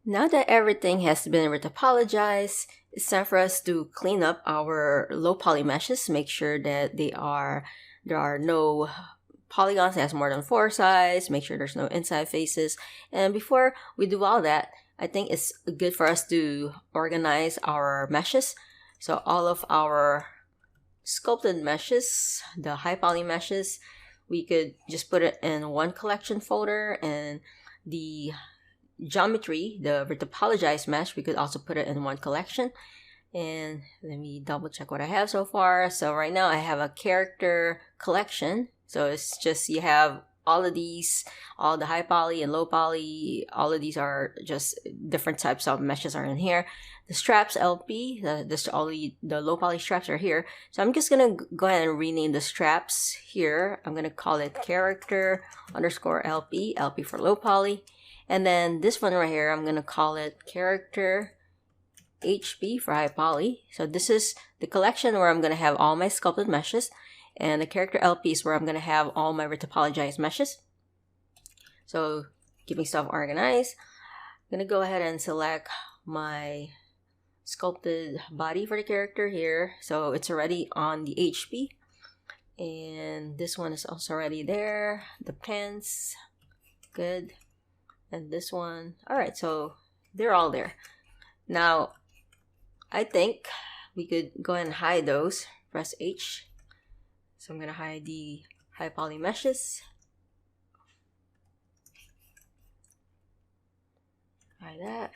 Now that everything has been retopologized, it's time for us to clean up our low poly meshes, make sure that there are no polygons that has more than 4 sides, make sure there's no inside faces. And before we do all that, I think it's good for us to organize our meshes. So all of our sculpted meshes, the high poly meshes, we could just put it in one collection folder, and the geometry, the retopologized mesh, we could also put it in one collection. And let me double check what I have so far. So right now I have a character collection. So it's just you have all of these, all the high poly and low poly, all of these are just different types of meshes are in here. The straps LP, all the low poly straps are here. So I'm just gonna go ahead and rename the straps here. I'm gonna call it character underscore LP, LP for low poly. And then this one right here, I'm gonna call it character HB for high poly. So this is the collection where I'm gonna have all my sculpted meshes, and the character LP is where I'm gonna have all my retopologized meshes. So keeping stuff organized, I'm gonna go ahead and select my sculpted body for the character here. So it's already on the HB, and this one is also already there. The pants, good. And this one, all right, so they're all there. Now I think we could go ahead and hide those. Press H. So I'm gonna hide the high poly meshes. Hide that.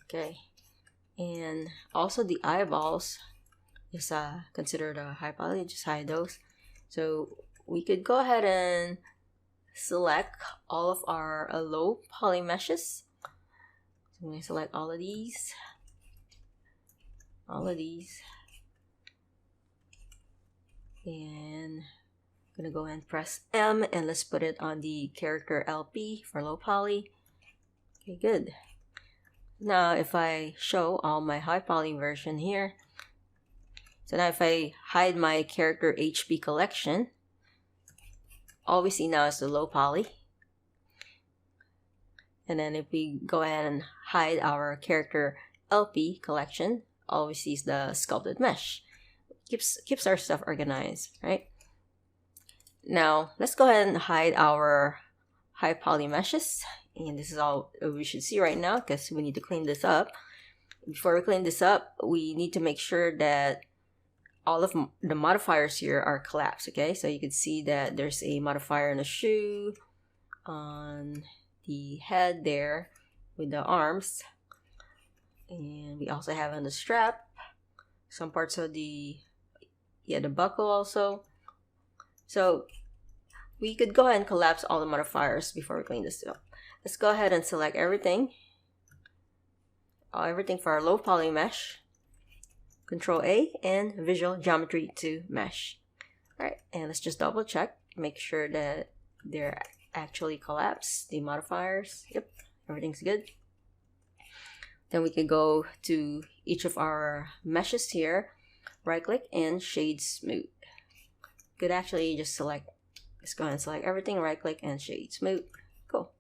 Okay. And also the eyeballs is considered a high poly. Just hide those. So we could go ahead and select all of our low poly meshes. So I'm going to select all of these, and I'm going to go and press M, and let's put it on the character LP for low poly. Okay, good. Now if I show all my high poly version here, so now if I hide my character HB collection, all we see now is the low poly. And then if we go ahead and hide our character LP collection, all we see is the sculpted mesh. Keeps our stuff organized, right? Now let's go ahead and hide our high poly meshes. And this is all we should see right now because we need to clean this up. Before we clean this up, we need to make sure that all of the modifiers here are collapsed, okay? So you can see that there's a modifier in the shoe, on the head there with the arms, and we also have on the strap, some parts of the buckle also. So we could go ahead and collapse all the modifiers before we clean this up. Let's go ahead and select everything for our low poly mesh. Control A and visual geometry to mesh. Alright, and let's just double check, make sure that they're actually collapsed, the modifiers. Yep, everything's good. Then we can go to each of our meshes here, right click and shade smooth. Could actually just select, let's go ahead and select everything, right click and shade smooth. Cool.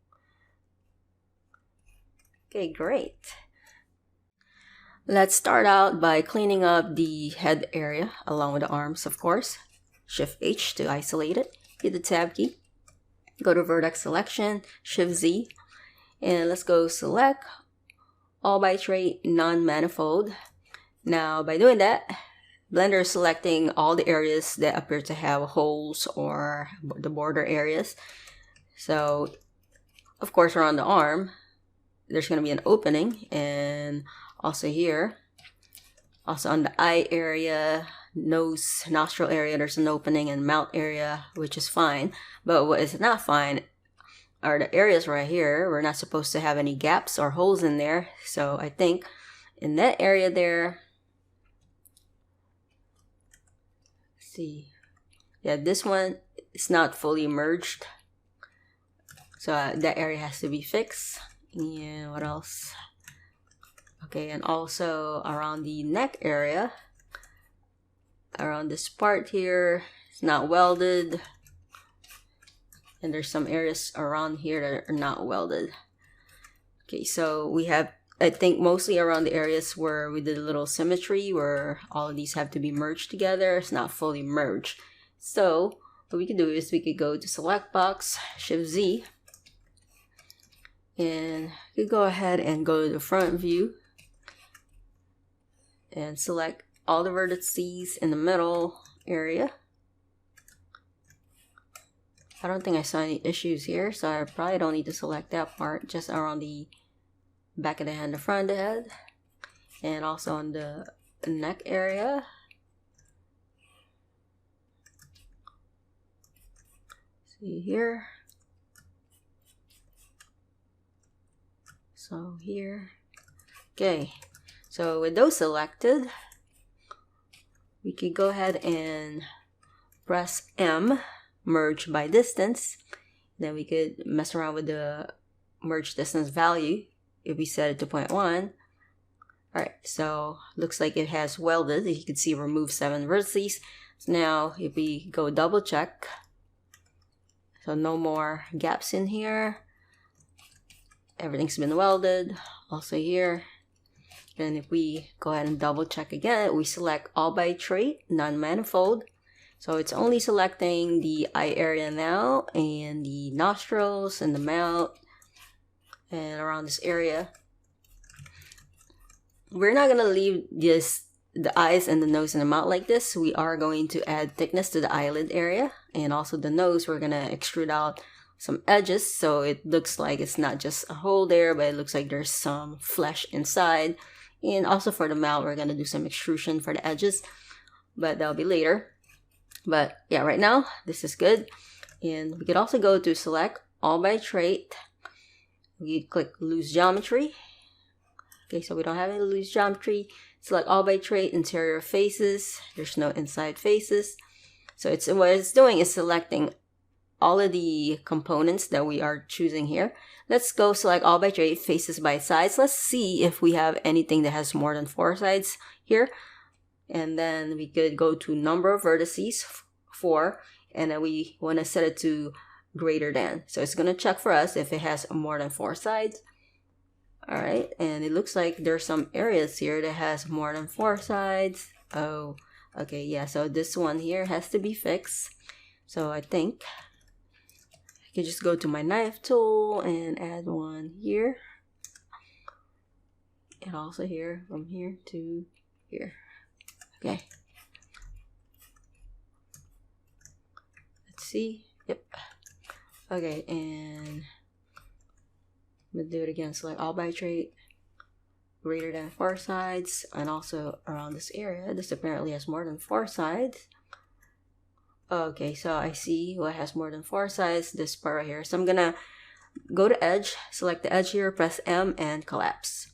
Okay, great. Let's start out by cleaning up the head area along with the arms, of course. Shift H to isolate it. Hit the tab key. Go to vertex selection, Shift Z, and let's go select all by trait non-manifold. Now by doing that, Blender is selecting all the areas that appear to have holes or the border areas. So of course around the arm, there's going to be an opening, and also here, also on the eye area, nose, nostril area, there's an opening, and mouth area, which is fine. But what is not fine are the areas right here. We're not supposed to have any gaps or holes in there. So I think in that area there, let's see, yeah, this one is not fully merged. So that area has to be fixed. And what else? Okay, and also around the neck area, around this part here, it's not welded. And there's some areas around here that are not welded. Okay, so we have, I think, mostly around the areas where we did a little symmetry, where all of these have to be merged together. It's not fully merged. So what we could do is we could go to select box, Shift Z, and we could go ahead and go to the front view and select all the vertices in the middle area. I don't think I saw any issues here, so I probably don't need to select that part, just around the back of the head, the front of the head, and also on the neck area. See here. So here. Okay, so with those selected, we could go ahead and press M, merge by distance. Then we could mess around with the merge distance value if we set it to 0.1. Alright, so looks like it has welded. You can see remove 7 vertices. So now if we go double check, so no more gaps in here. Everything's been welded. Also here. Then if we go ahead and double check again, we select all by trait, non-manifold. So it's only selecting the eye area now, and the nostrils and the mouth and around this area. We're not gonna leave the eyes and the nose and the mouth like this. We are going to add thickness to the eyelid area, and also the nose we're gonna extrude out some edges so it looks like it's not just a hole there, but it looks like there's some flesh inside. And also for the mouth we're gonna do some extrusion for the edges, but that'll be later. But yeah, right now this is good. And we could also go to select all by trait. We click loose geometry. Okay, so we don't have any loose geometry. Select all by trait, interior faces. There's no inside faces. So it's what it's doing is selecting all of the components that we are choosing here. Let's go select all by trait, faces by sides. Let's see if we have anything that has more than 4 sides here. And then we could go to number of vertices, 4, and then we want to set it to greater than. So it's going to check for us if it has more than 4 sides. All right, and it looks like there's some areas here that has more than 4 sides. Oh, okay, yeah, so this one here has to be fixed. So I think I can just go to my knife tool and add one here. And also here, from here to here. Okay. Let's see. Yep. Okay, and I'm gonna do it again. Select all by trait, greater than 4 sides, and also around this area. This apparently has more than 4 sides. Okay, so I see what has more than 4 sides. This part right here. So I'm gonna go to edge, select the edge here, press M, and collapse.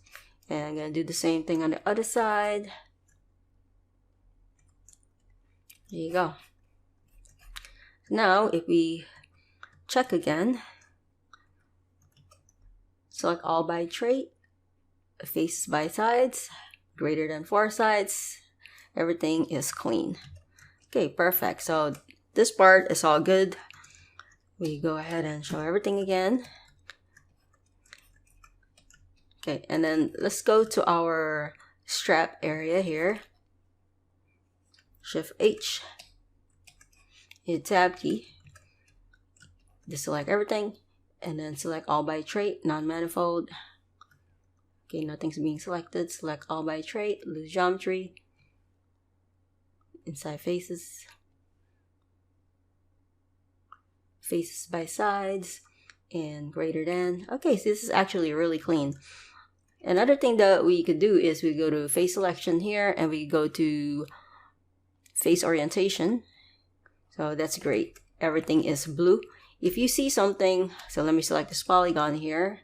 And I'm gonna do the same thing on the other side. There you go. Now, if we check again, select all by trait, faces by sides, greater than 4 sides, everything is clean. Okay, perfect. So this part is all good. We go ahead and show everything again. Okay, and then let's go to our strap area here. Shift H, hit tab key, just select everything, and then select all by trait, non-manifold. Okay, nothing's being selected. Select all by trait, loose geometry, inside faces, faces by sides, and greater than. Okay, so this is actually really clean. Another thing that we could do is we go to face selection here, and we go to face orientation. So that's great. Everything is blue. If you see something, so let me select this polygon here.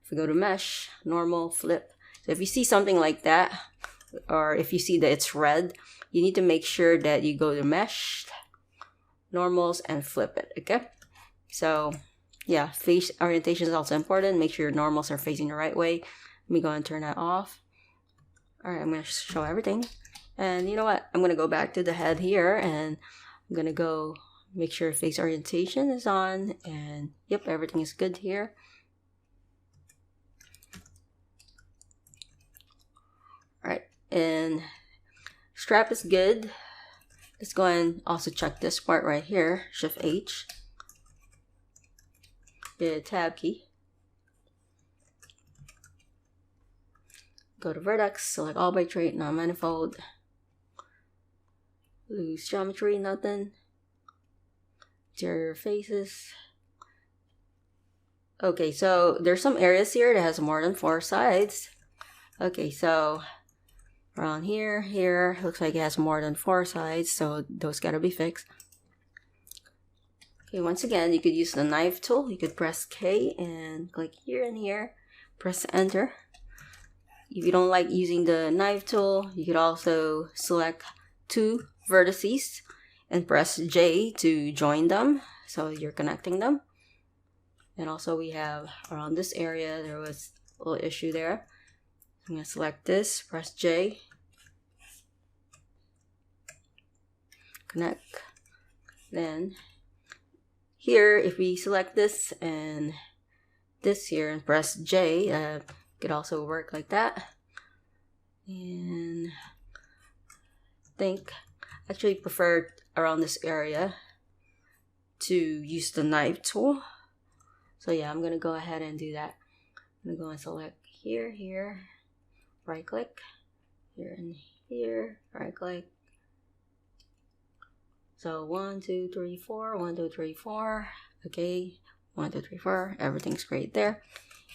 If we go to mesh, normal, flip. So if you see something like that, or if you see that it's red, you need to make sure that you go to mesh, normals, and flip it, okay? So yeah, face orientation is also important. Make sure your normals are facing the right way. Let me go and turn that off. All right, I'm gonna show everything. And you know what? I'm gonna go back to the head here, and I'm gonna go make sure face orientation is on, and yep, everything is good here. and strap is good. Let's go and also check this part right here. Shift H. Hit a tab key. Go to vertex, select all by trait, non-manifold. Loose geometry, nothing. Interior faces. Okay, so there's some areas here that has more than 4 sides. Okay, so around here, looks like it has more than 4 sides, so those gotta be fixed. Okay, once again, you could use the knife tool. You could press K and click here and here. Press enter. If you don't like using the knife tool, you could also select 2 vertices and press J to join them. So you're connecting them. And also we have around this area, there was a little issue there. I'm going to select this, press J. Connect. Then here, if we select this and this here and press J, could also work like that. And I think I actually prefer around this area to use the knife tool. So yeah, I'm gonna go ahead and do that. I'm gonna go and select here, right click, here and here, right click. So 1, 2, 3, 4, 1, 2, 3, 4. Okay, 1, 2, 3, 4. Everything's great there.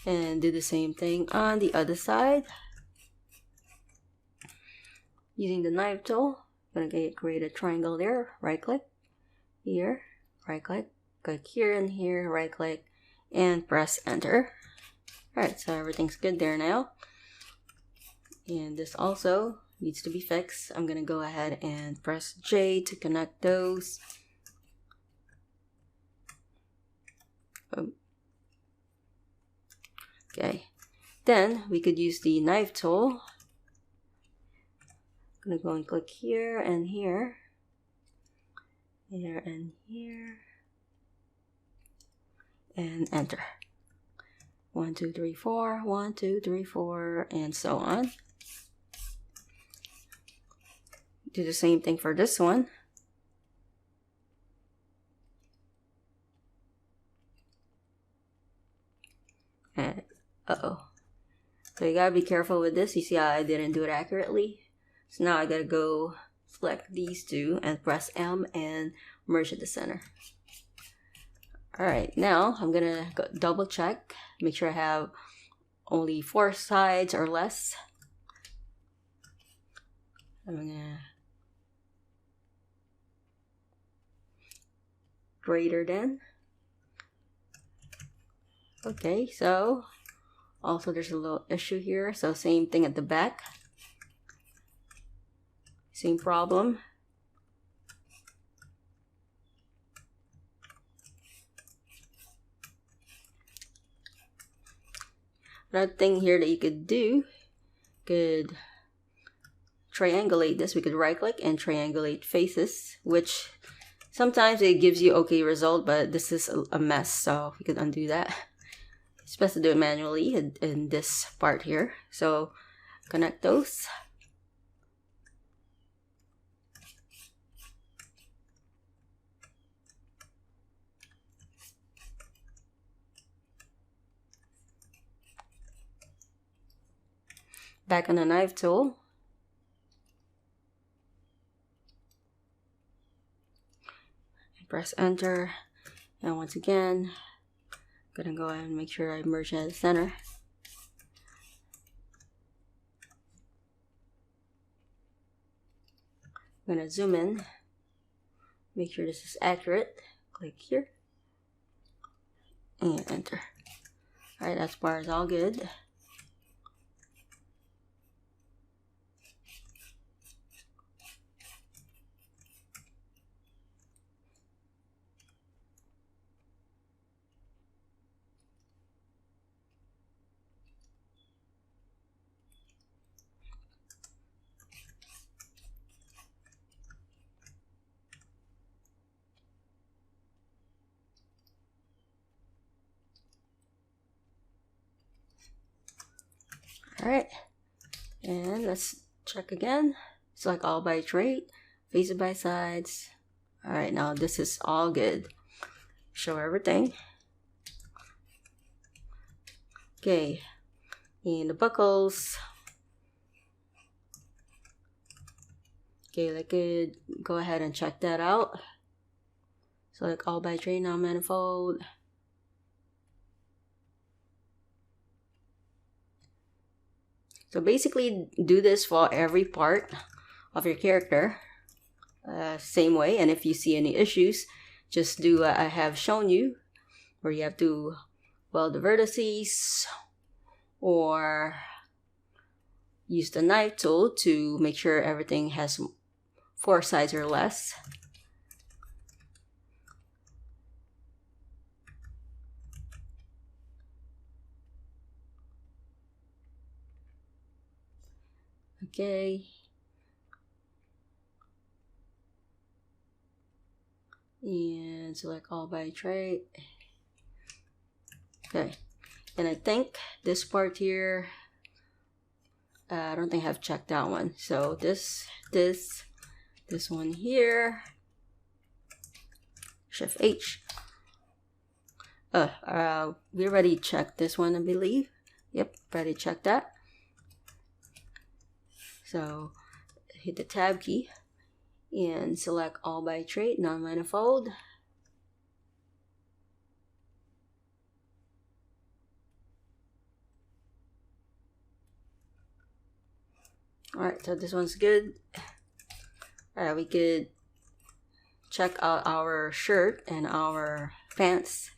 And do the same thing on the other side. Using the knife tool, I'm gonna create a triangle there. Right click here, right click here and here, right click, and press enter. Alright, so everything's good there now. And this also needs to be fixed. I'm gonna go ahead and press J to connect those. Okay, then we could use the knife tool. I'm gonna go and click here and here, here and here, and enter. 1, 2, 3, 4, 1, 2, 3, 4, and so on. Do the same thing for this one. And so you gotta be careful with this. You see how I didn't do it accurately? So now I gotta go select these 2 and press M and merge at the center. Alright, now I'm gonna go double check, make sure I have only 4 sides or less. I'm gonna greater than. Okay, so also there's a little issue here, so same thing at the back. Same problem. Another thing here that you could do, could triangulate this. We could right click and triangulate faces, which sometimes it gives you okay result, but this is a mess, so we could undo that. It's best to do it manually in this part here. So connect those. Back on the knife tool. Press enter. And once again, I'm gonna go ahead and make sure I merge it at the center. I'm gonna zoom in. Make sure this is accurate. Click here. And enter. Alright, that part is all good. Alright, and let's Check again. Select all by trait. Face it by sides. Alright, now this is all good. Show everything. Okay, and the buckles. Okay, like it. Go ahead and check that out. Select all by trait, non-manifold. So basically, do this for every part of your character, same way. And if you see any issues, just do what I have shown you, where you have to weld the vertices or use the knife tool to make sure everything has 4 sides or less. Okay. And select all by trait. Okay. And I think this part here, I don't think I've checked that one. So this one here, Shift H. We already checked this one, I believe. Yep, already checked that. So hit the tab key and select all by trait, non-manifold. Alright, so this one's good. Alright, we could check out our shirt and our pants.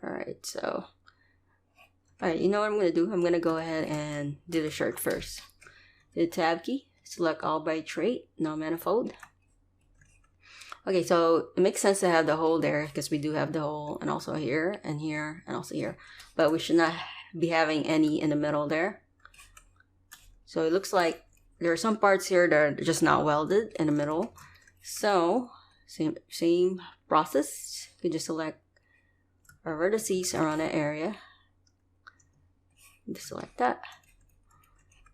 Alright, so alright, you know what I'm gonna do? I'm gonna go ahead and do the shirt first. Hit the tab key, select all by trait, non-manifold. Okay, so it makes sense to have the hole there because we do have the hole, and also here and here and also here, but we should not be having any in the middle there. So it looks like there are some parts here that are just not welded in the middle. So same process. You can just select our vertices around that area. Just select that.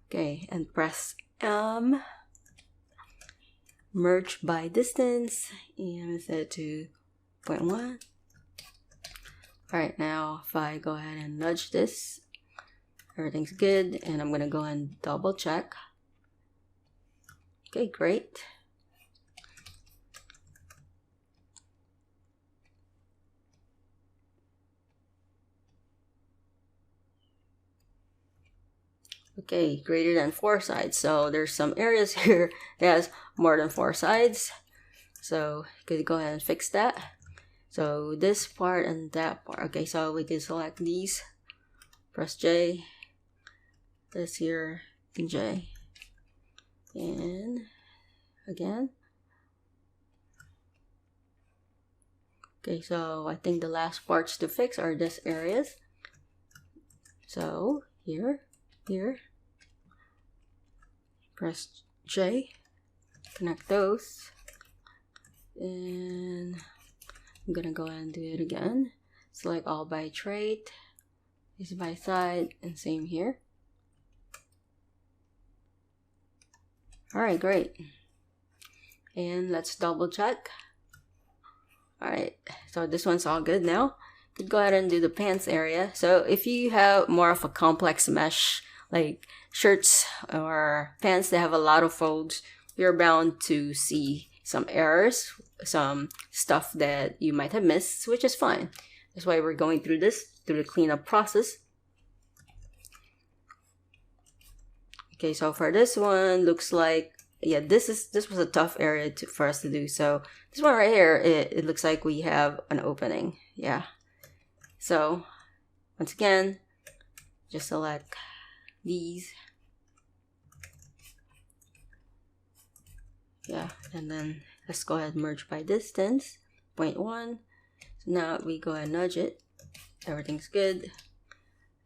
Okay, and press M. Merge by distance and set it to 0.1. Alright, now if I go ahead and nudge this, everything's good, and I'm gonna go and double check. Okay, great. Okay, greater than 4 sides. So there's some areas here that has more than 4 sides. So you could go ahead and fix that. So this part and that part. Okay, so we can select these. Press J. This here and J. And again. Okay, so I think the last parts to fix are this areas. So here. Press J, connect those, and I'm gonna go ahead and do it again. Select all by trait, is by side, and same here. Alright, great. And let's double check. Alright, so this one's all good now. Could go ahead and do the pants area. So if you have more of a complex mesh, like shirts or pants that have a lot of folds, you're bound to see some errors, some stuff that you might have missed, which is fine. That's why we're going through the cleanup process. Okay, so for this one, looks like, yeah, this was a tough area for us to do. So this one right here, it looks like we have an opening. Yeah. So once again, just select these. Yeah, and then let's go ahead and merge by distance, 0.1. So now we go ahead and nudge it. Everything's good.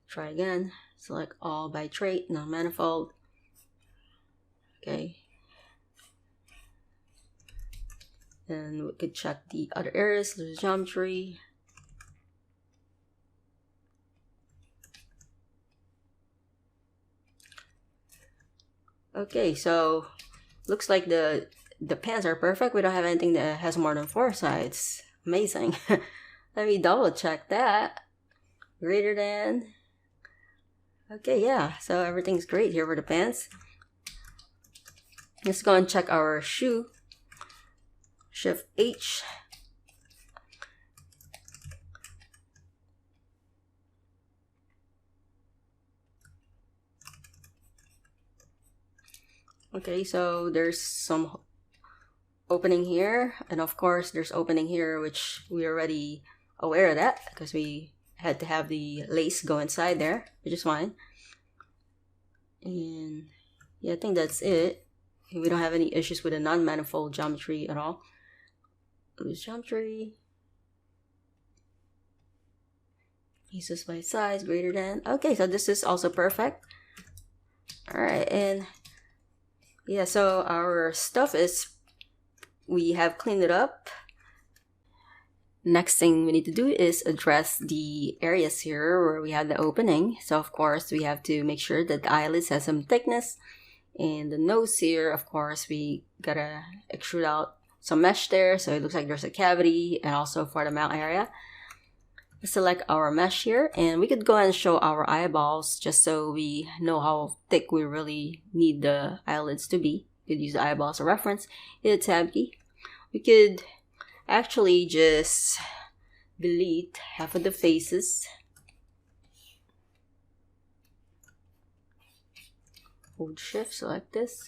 Try again. Select all by trait, non-manifold. Okay. And we could check the other areas, the geometry. Okay, so looks like the pans are perfect. We don't have anything that has more than 4 sides. Amazing. Let me double check that. Greater than. Okay, yeah, so everything's great here for the pants. Let's go and check our shoe. Shift H. Okay, so there's some opening here, and of course there's opening here, which we already aware of that because we had to have the lace go inside there, which is fine. And yeah, I think that's it. We don't have any issues with the non-manifold geometry at all. Loose geometry. Pieces by size greater than. Okay, so this is also perfect. Alright, and yeah, so our stuff is, we have cleaned it up. Next thing we need to do is address the areas here where we have the opening. So of course we have to make sure that the eyelids has some thickness. And the nose here, of course, we gotta extrude out some mesh there so it looks like there's a cavity, and also for the mouth area. Select our mesh here, and we could go ahead and show our eyeballs just so we know how thick we really need the eyelids to be. You could use the eyeball as a reference. Hit the tab key. We could actually just delete half of the faces. Hold shift, select this.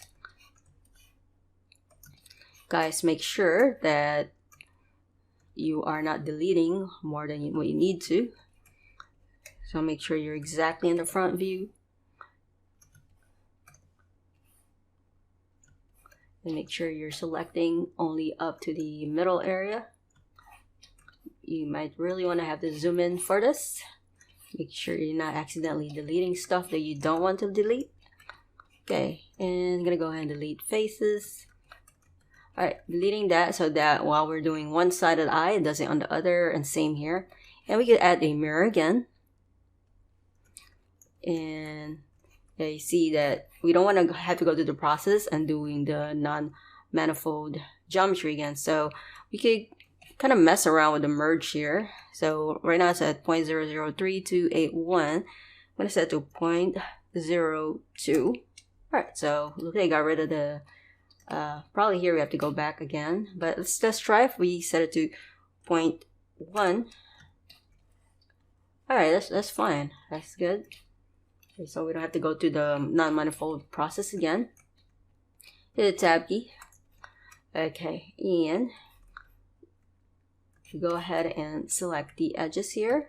Guys, make sure that you are not deleting more than what you need to. So make sure you're exactly in the front view. And make sure you're selecting only up to the middle area. You might really want to have to zoom in for this. Make sure you're not accidentally deleting stuff that you don't want to delete. Okay, and I'm gonna go ahead and delete faces. Alright, deleting that so that while we're doing one side of the eye, it does it on the other, and same here. And we could add a mirror again. And yeah, you see that we don't want to have to go through the process and doing the non-manifold geometry again. So we could kind of mess around with the merge here. So right now it's at 0.003281. I'm going to set to 0.02. Alright, so look, I got rid of the, probably here we have to go back again. But let's just try if we set it to 0.1. Alright, that's fine. That's good. Okay, so we don't have to go to the non-manifold process again. Hit the tab key. Okay, and go ahead and select the edges here.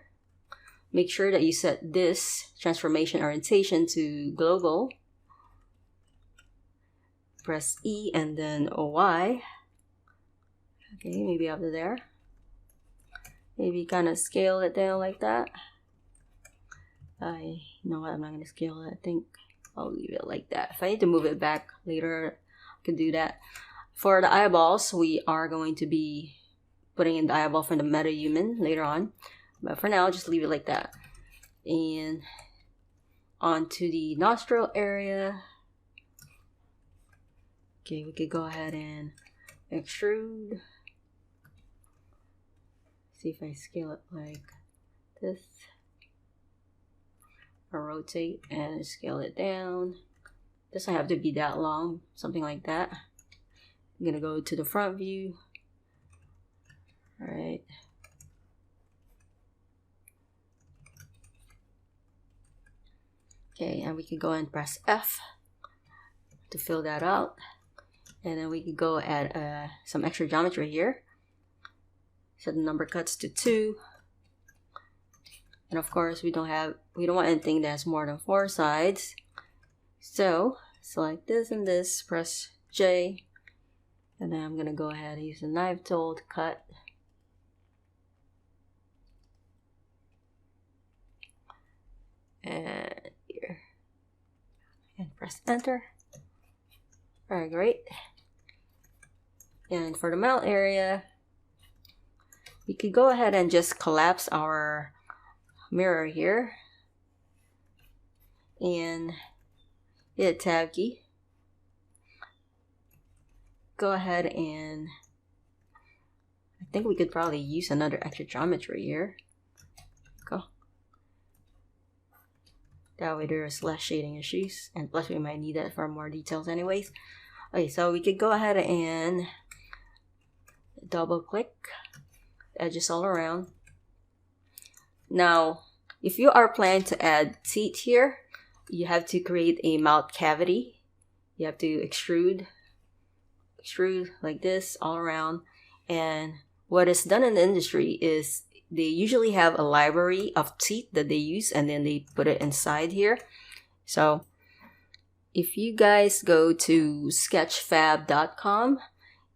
Make sure that you set this transformation orientation to global. Press E and then Y. Okay, maybe up to there. Maybe kind of scale it down like that. You know what, I'm not going to scale it. I think I'll leave it like that. If I need to move it back later, I can do that. For the eyeballs, we are going to be putting in the eyeball from the metahuman later on. But for now, I'll just leave it like that. And onto the nostril area. Okay, we could go ahead and extrude. See if I scale it like this. Or rotate and scale it down. Doesn't have to be that long, something like that. I'm gonna go to the front view. Alright. Okay, and we can go and press F to fill that out. And then we can go add some extra geometry here. Set the number cuts to 2. And of course, we don't want anything that has more than 4 sides. So select this and this, press J, and then I'm gonna go ahead and use the knife tool to cut. And here, and press enter. Alright, great. And for the mouth area, we could go ahead and just collapse our mirror here and hit tab key. Go ahead and I think we could probably use another extra geometry here. Go. That way there's less shading issues, and plus we might need that for more details anyways. Okay, so we could go ahead and double click edges all around. Now, if you are planning to add teeth here, you have to create a mouth cavity. You have to extrude like this all around. And what is done in the industry is they usually have a library of teeth that they use, and then they put it inside here. So if you guys go to sketchfab.com,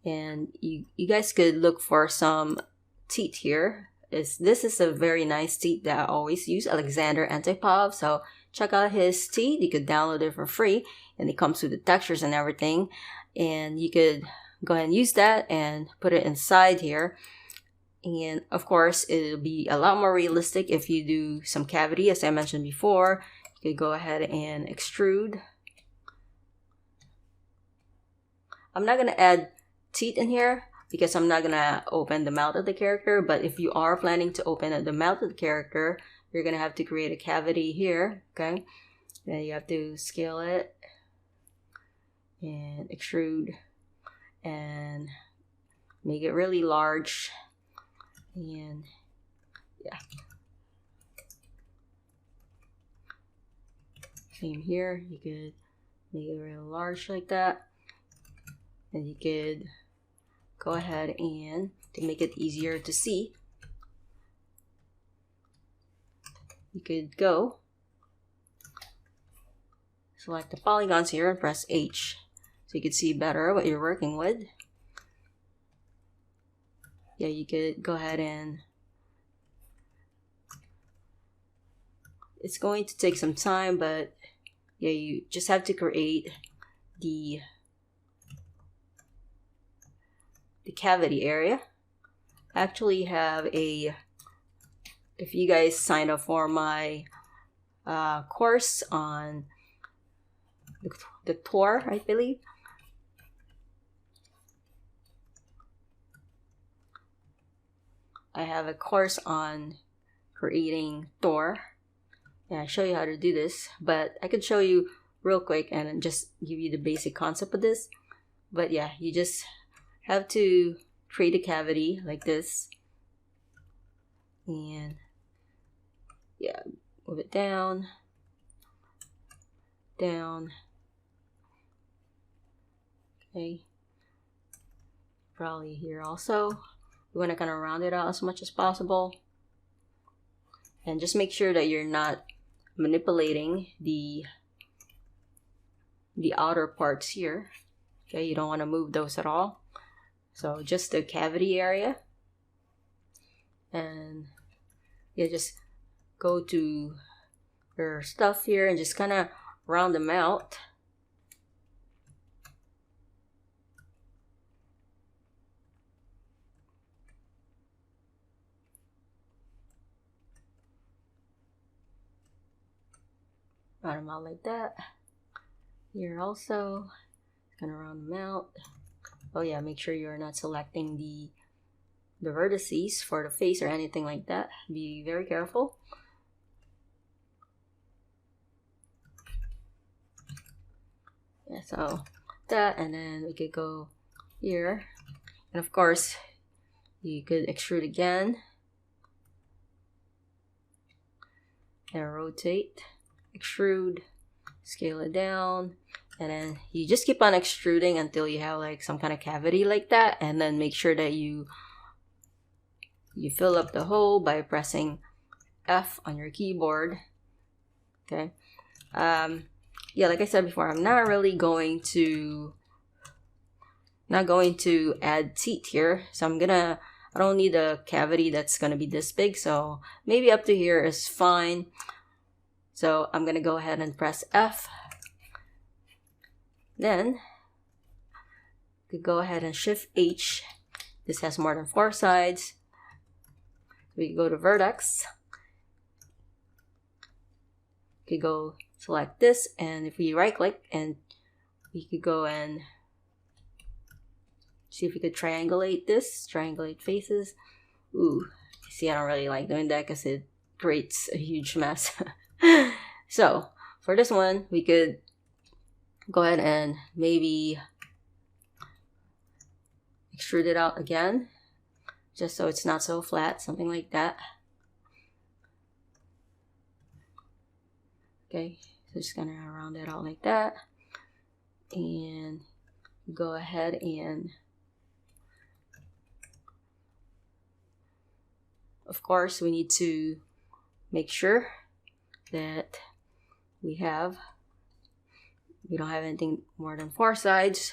and you guys could look for some teeth here. This is a very nice teeth that I always use, Alexander Antipov. So check out his teeth. You could download it for free, and it comes with the textures and everything. And you could go ahead and use that and put it inside here. And of course, it'll be a lot more realistic if you do some cavity, as I mentioned before. You could go ahead and extrude. I'm not gonna add teeth in here because I'm not gonna open the mouth of the character, but if you are planning to open the mouth of the character, you're gonna have to create a cavity here. Okay, then you have to scale it and extrude and make it really large. And yeah, same here. You could make it really large like that. And you could go ahead and, to make it easier to see, you could go select the polygons here and press H so you can see better what you're working with. Yeah, you could go ahead and it's going to take some time, but yeah, you just have to create the cavity area. I actually have a, if you guys sign up for my course on the Tor, I believe, I have a course on creating Tor, and I show you how to do this, but I could show you real quick and just give you the basic concept of this. But yeah, you just have to create a cavity like this, and yeah, move it down, okay, probably here also. You want to kind of round it out as much as possible, and just make sure that you're not manipulating the outer parts here. Okay, you don't want to move those at all. So just the cavity area, and yeah, just go to your stuff here and just kind of round them out. Round them out like that. Here also, gonna round them out. Oh yeah, make sure you're not selecting the vertices for the face or anything like that. Be very careful. Yeah, so that, and then we could go here, and of course you could extrude again and rotate, extrude, scale it down, and then you just keep on extruding until you have like some kind of cavity like that, and then make sure that you fill up the hole by pressing F on your keyboard. Okay, yeah, like I said before, I'm not really going to add teeth here, so I don't need a cavity that's gonna be this big, so maybe up to here is fine. So I'm gonna go ahead and press F, then You could go ahead and Shift H. This has more than 4 sides. We could go to vertex. You could go select this, and if we right click, and we could go and see if we could triangulate this, triangulate faces. Ooh, see, I don't really like doing that because it creates a huge mess. So for this one, we could go ahead and maybe extrude it out again, just so it's not so flat, something like that. Okay, so just gonna round it out like that, and go ahead and, of course, we need to make sure that we don't have anything more than 4 sides.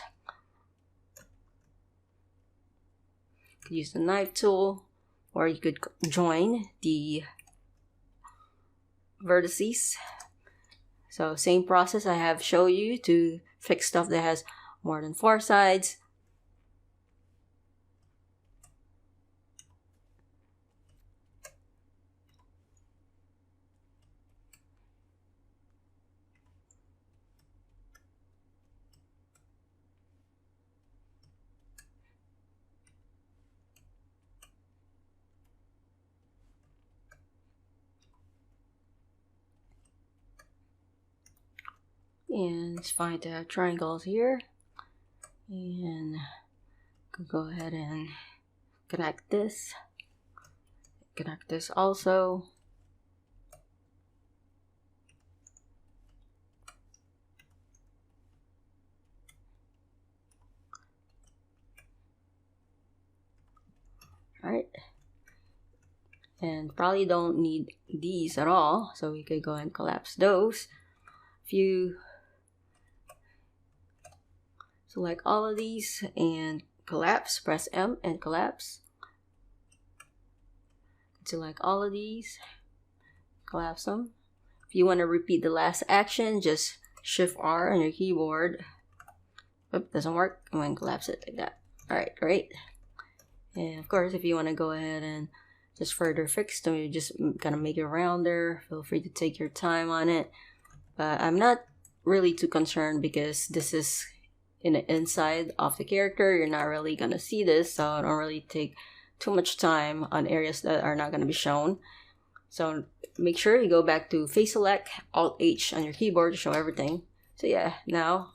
You could use the knife tool, or you could join the vertices. So same process I have shown you to fix stuff that has more than 4 sides. And it's fine to have triangles here. And go ahead and connect this. Connect this also. Alright. And probably don't need these at all, so we could go and collapse those. If you select all of these and collapse, press M and collapse. Select all of these, collapse them. If you want to repeat the last action, just Shift R on your keyboard. Oop, doesn't work. I'm going to collapse it like that. Alright, great. And of course, if you want to go ahead and just further fix them, you just kind of make it rounder. Feel free to take your time on it. But I'm not really too concerned because this is in the inside of the character. You're not really going to see this, so I don't really take too much time on areas that are not going to be shown. So make sure you go back to face select, Alt H on your keyboard to show everything. So yeah, now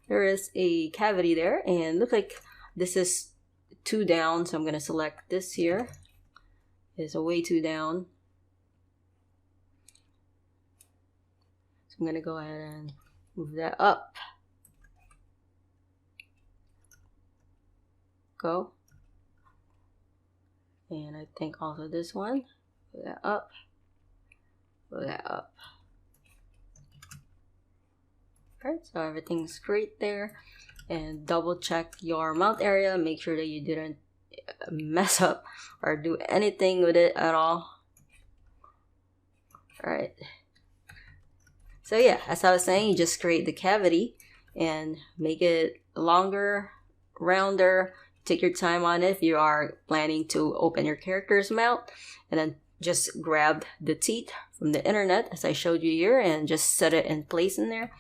there is a cavity there, and look like this is too down, so I'm going to select this here. It's a way too down. So I'm going to go ahead and move that up. Go. And I think also this one. Put that up. Put that up. Alright, so everything's great there. And double check your mount area. Make sure that you didn't mess up or do anything with it at all. Alright. So yeah, as I was saying, you just create the cavity and make it longer, rounder. Take your time on it if you are planning to open your character's mouth, and then just grab the teeth from the internet as I showed you here and just set it in place in there.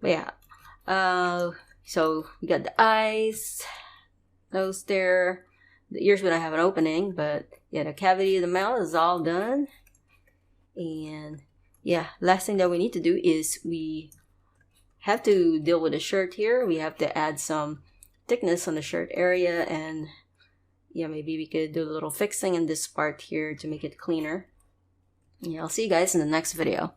But yeah, so we got the eyes, nose there, the ears we don't have an opening, but yeah, the cavity of the mouth is all done. And yeah, last thing that we need to do is we have to deal with the shirt here. We have to add some thickness on the shirt area, and yeah, maybe we could do a little fixing in this part here to make it cleaner. Yeah, I'll see you guys in the next video.